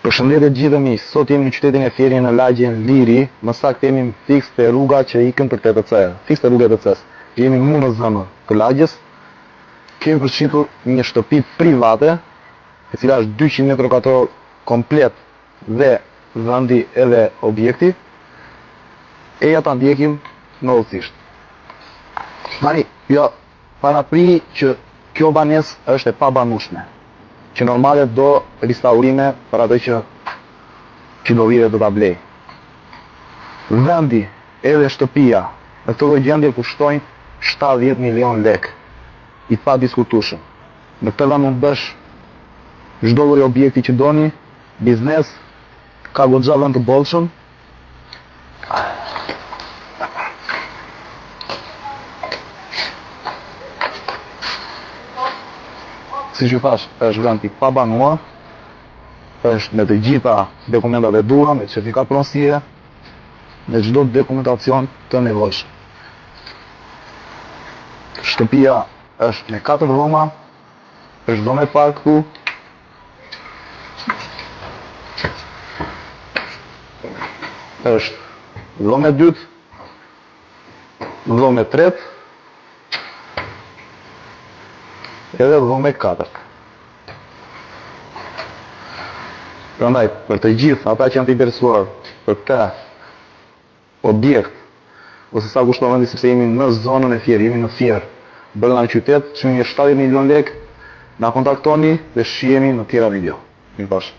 Përshëndetje gjithë miq, sot jemi në qytetin e Fierit në lagjen Liri, më saktë jemi fiks te rruga që ikën për TTC-s, fiks te rruga e TTC-s. Jemi në zonën të lagjes. Kemi përshqitur një shtëpi private, e cila është 200 metra katror komplet dhe vendi edhe objekti. E ja ta ndjekim në udhëtisht. Tani, jo, parapri që kjo banesë është e pabanueshme, që normale do restaurime për atë që do vire do ta blej. Vendi edhe shtëpia në këtë gjendje kushtojnë 70 milion lek, i pa diskutueshëm. Në këtë vend mund bësh çdo lloj objekti që doni, biznes, ka goxha vend të bollshëm. Si që thash, është vend i pabanuar, është me të gjitha dokumentat e duhura, me certifikat pronësie, me çdo dokumentacion të nevojshëm. Shtëpia është me 4 dhoma, është dhomë e parë këtu. Është dhomë e dytë, dhomë e tretë, edhe dhomë e katërt. Prandaj, për të gjithë ata që janë të interesuar për këtë objekt, ose sa kushton vendi, sepse jemi në zonën e Fierit, jemi në Fier, brenda në qytet, çmimi është 70 milion lek, na kontaktoni dhe shihemi në tjera video. Mirëmbrëma.